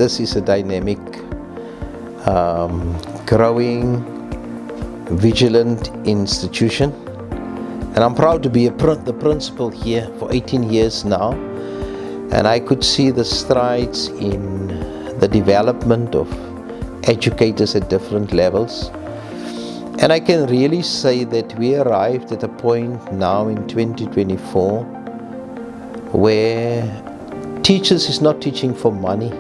this is a dynamic, growing, vigilant institution. And I'm proud to be the principal here for 18 years now. And I could see the strides in the development of educators at different levels. And I can really say that we arrived at a point now in 2024 where teachers is not teaching for money.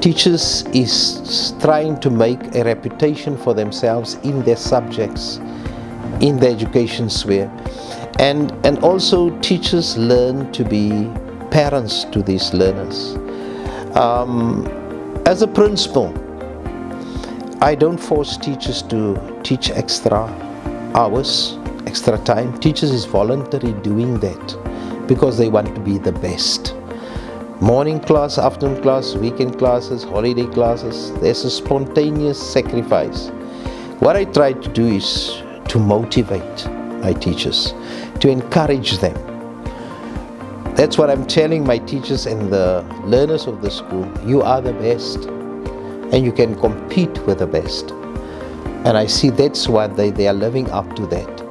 Teachers is trying to make a reputation for themselves in their subjects, in the education sphere. And also teachers learn to be parents to these learners. As a principal, I don't force teachers to teach extra hours, extra time. Teachers is voluntary doing that because they want to be the best. Morning class, afternoon class, weekend classes, holiday classes, there's a spontaneous sacrifice. What I try to do is to motivate my teachers, to encourage them. That's what I'm telling my teachers and the learners of the school. You are the best and you can compete with the best. And I see that's what they are living up to that.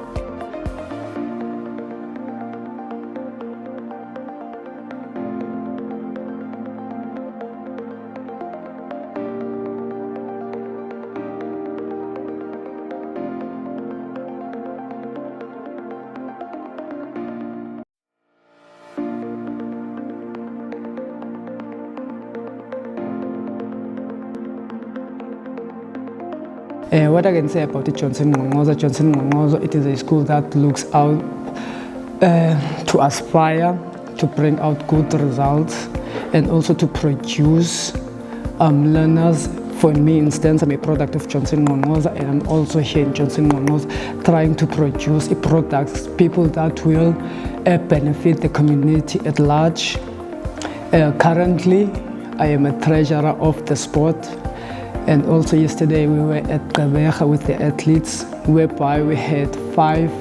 What I can say about the Nqonqoza, it is a school that looks out to aspire to bring out good results and also to produce learners. For me, instance, I'm a product of Nqonqoza, and I'm also here in Nqonqoza trying to produce a product, people that will benefit the community at large. Currently, I am a treasurer of the sport. And also yesterday we were at Gqeberha with the athletes, whereby we had 5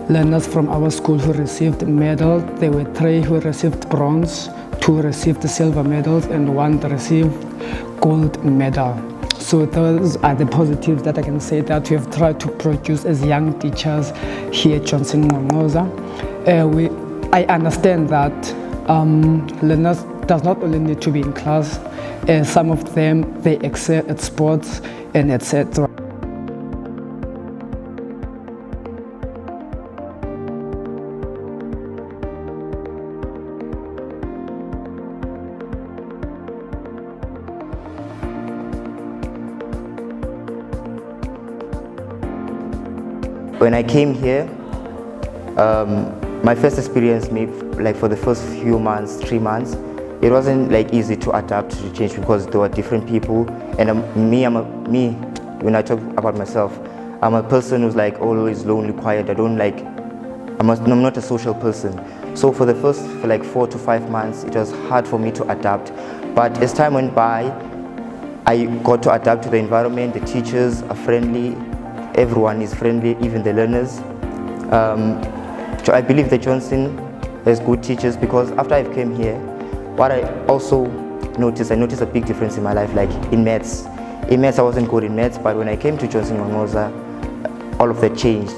learners from our school who received medals. There were 3 who received bronze, 2 received silver medals, and 1 received gold medal. So those are the positives that I can say that we have tried to produce as young teachers here at Nqonqoza. I understand that learners does not only need to be in class. Some of them, they excel at sports and etc. When I came here, my first experience, maybe like for the first few months, 3 months, it wasn't like easy to adapt to the change because there were different people. And when I talk about myself, I'm a person who's like always lonely, quiet. I'm not a social person. So for the first like 4 to 5 months, it was hard for me to adapt. But as time went by, I got to adapt to the environment. The teachers are friendly. Everyone is friendly, even the learners. So I believe that Johnson has good teachers because after I came here, what I also noticed a big difference in my life, like in maths. In maths, I wasn't good in maths, but when I came to Nqonqoza, all of that changed.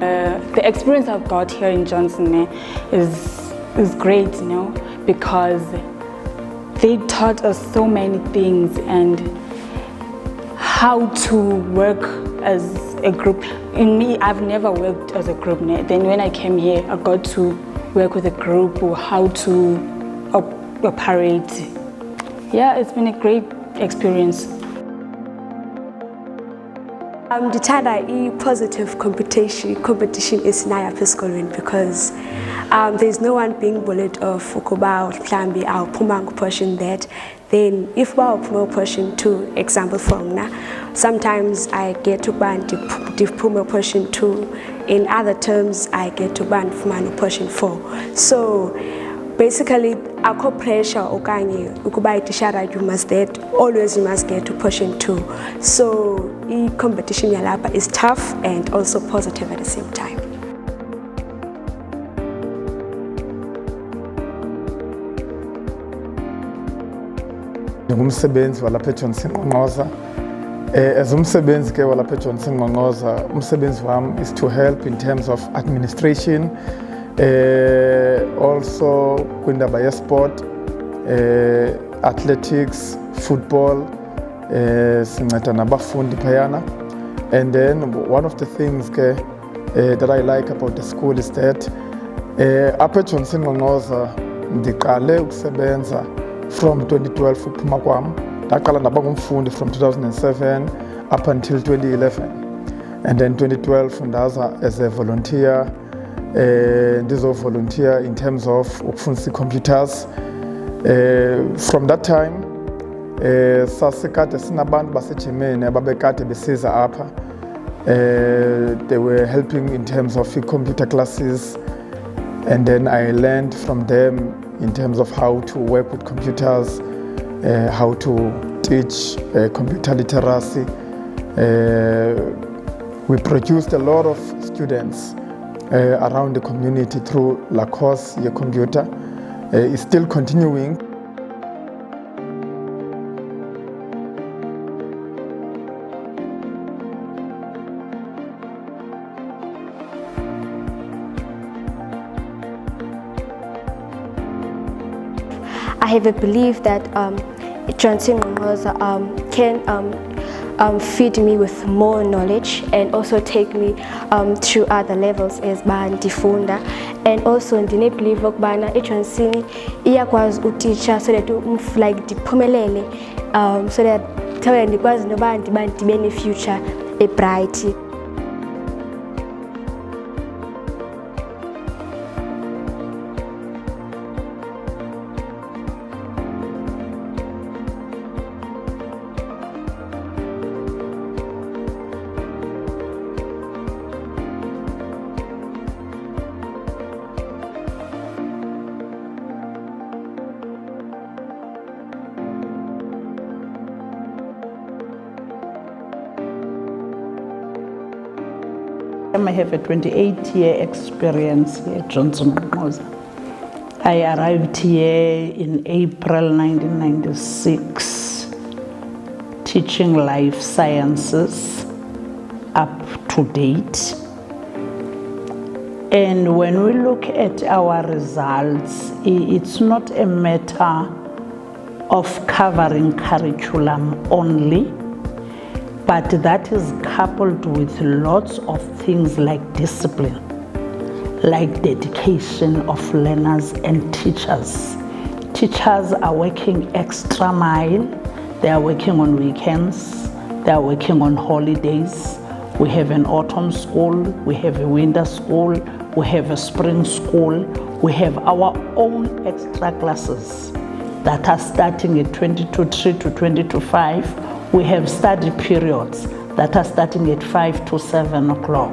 The experience I've got here in Johnson is great, you know, because they taught us so many things and how to work as a group. In me, I've never worked as a group. Then when I came here, I got to work with a group or how to operate. Yeah, it's been a great experience. Ndithanda positive competition is naya esikolweni because there's no one being bullied off ukuba mhlambi awuphuma portion that. Then if bawuphuma portion 2, example from now, sometimes I get to ban diphuma portion 2. In other terms, I get to ban portion 4. So basically akho pressure okanye ukuba itishara you must get to portion 2. So competition yalapha is tough and also positive at the same time. Ngumsebenzi walapha eJohnson Nqonqoza. As umsebenzi ke walapha eJohnson Nqonqoza, umsebenzi wami is to help in terms of administration, also kwindaba yesport, athletics, football, sinceda nabafundi phayana. And then one of the things that I like about the school is that apha eJohnson Nqonqoza ndiqale ukusebenza from 2012 ukuphuma kwam. Ndaqala ndaba ngumfundi from 2007 up until 2011. And then 2012 ndaza as a volunteer, volunteer in terms of ukufundisa computers. From that time sasikade sinabantu baseGermany ababekade besiza apha. They were helping in terms of computer classes, and then I learned from them in terms of how to work with computers, how to teach computer literacy. We produced a lot of students around the community through La Course Your Computer. It's still continuing. I have a belief that Johnson Nqonqoza can feed me with more knowledge and also take me to other levels as ndifunda. And also ndine believe ukubana eJohnson iyakwazi uteacher so that like ndiphumelele, so that ndikwazi noba ndibe ne-future bright. I have a 28-year experience here at Johnson Nqonqoza. I arrived here in April 1996, teaching life sciences up to date. And when we look at our results, it's not a matter of covering curriculum only, but that is coupled with lots of things like discipline, like dedication of learners and teachers. Teachers are working extra mile. They are working on weekends. They are working on holidays. We have an autumn school. We have a winter school. We have a spring school. We have our own extra classes that are starting at 20 to 3 to 20 to 5. We have study periods that are starting at 5 to 7 o'clock.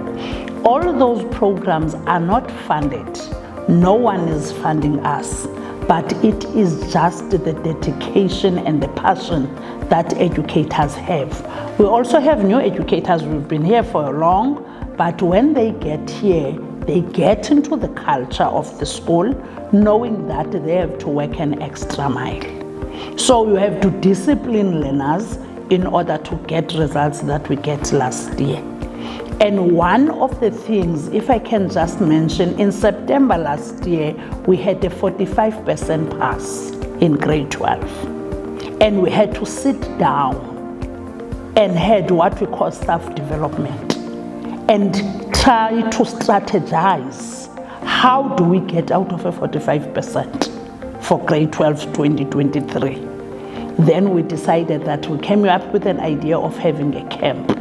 All of those programs are not funded. No one is funding us, but it is just the dedication and the passion that educators have. We also have new educators who've been here for long, but when they get here, they get into the culture of the school, knowing that they have to work an extra mile. So you have to discipline learners in order to get results that we get last year. And one of the things, if I can just mention, in September last year, we had a 45% pass in grade 12. And we had to sit down and had what we call staff development and try to strategize. How do we get out of a 45% for grade 12 2023? Then we decided that we came up with an idea of having a camp.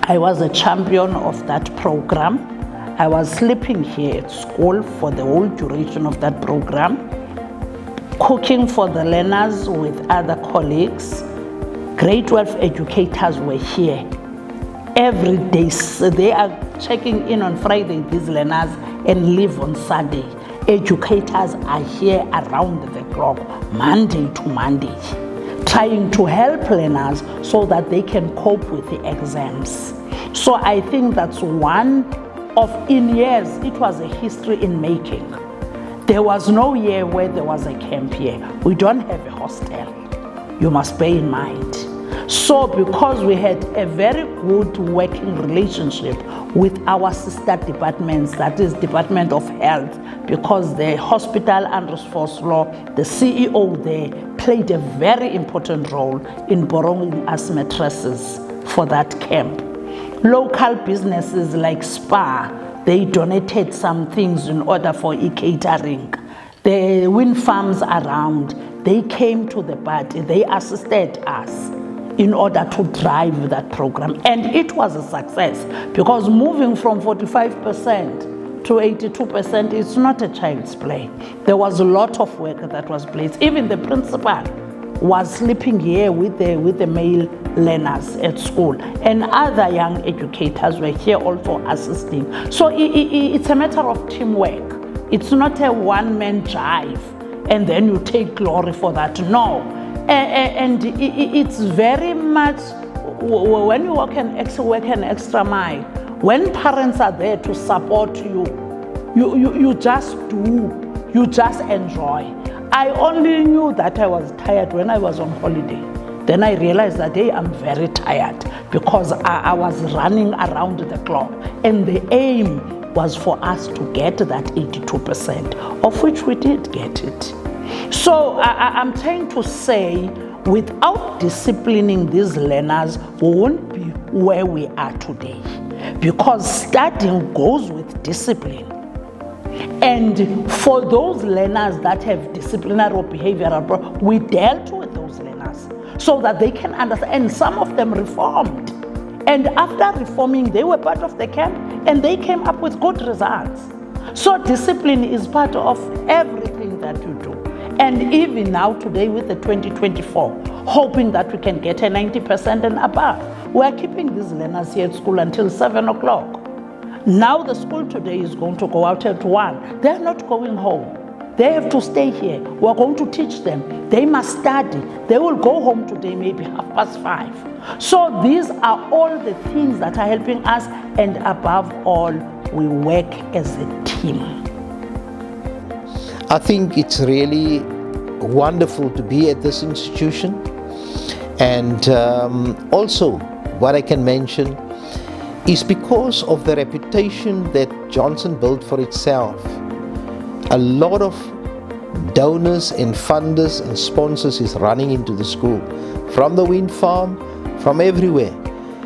I was a champion of that program. I was sleeping here at school for the whole duration of that program, cooking for the learners with other colleagues. Grade 12 educators were here every day. So they are checking in on Friday, these learners, and leave on Sunday. Educators are here around the clock, Monday to Monday, trying to help learners so that they can cope with the exams. So I think that's one of, in years, it was a history in making. There was no year where there was a camp here. We don't have a hostel, you must bear in mind. So because we had a very good working relationship with our sister departments, that is Department of Health, because the hospital under force law, the CEO there played a very important role in borrowing us mattresses for that camp. Local businesses like Spa, they donated some things in order for e-catering. The wind farms around, they came to the party, they assisted us in order to drive that program. And it was a success, because moving from 45% to 82% is not a child's play. There was a lot of work that was placed. Even the principal was sleeping here with the male learners at school, and other young educators were here also assisting. So it's a matter of teamwork. It's not a one-man jive and then you take glory for that. No. And it's very much, when you work an extra mile, when parents are there to support you, you just do, you just enjoy. I only knew that I was tired when I was on holiday. Then I realized that, hey, I'm very tired, because I was running around the clock. And the aim was for us to get that 82%, of which we did get it. So I'm trying to say, without disciplining these learners, we won't be where we are today. Because studying goes with discipline. And for those learners that have disciplinary or behavioral problems, we dealt with those learners so that they can understand. And some of them reformed. And after reforming, they were part of the camp and they came up with good results. So discipline is part of everything that you do. And even now today with the 2024, hoping that we can get a 90% and above. We're keeping these learners here at school until 7 o'clock. Now the school today is going to go out at 1. They're not going home. They have to stay here. We're going to teach them. They must study. They will go home today maybe 5:30. So these are all the things that are helping us, and above all, we work as a team. I think it's really wonderful to be at this institution. And also, what I can mention is because of the reputation that Johnson built for itself. A lot of donors and funders and sponsors is running into the school, from the wind farm, from everywhere.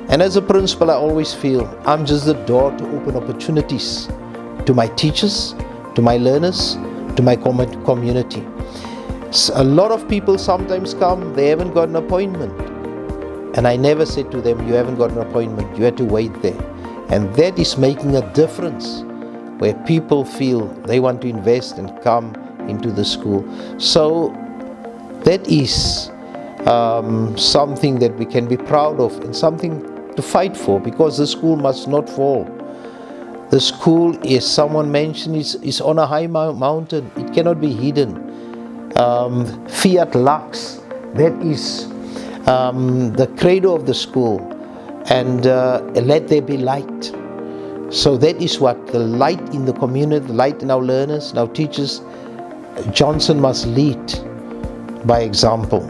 And as a principal, I always feel I'm just the door to open opportunities to my teachers, to my learners, to my community. A lot of people sometimes come, they haven't got an appointment. And I never said to them, you haven't got an appointment, you have to wait there. And that is making a difference, where people feel they want to invest and come into the school. So that is something that we can be proud of and something to fight for, because the school must not fall. The school, as someone mentioned, is on a high mountain. It cannot be hidden. Fiat Lux, that is the credo of the school, and let there be light. So that is what the light in the community, the light in our learners, in our teachers. Johnson must lead by example.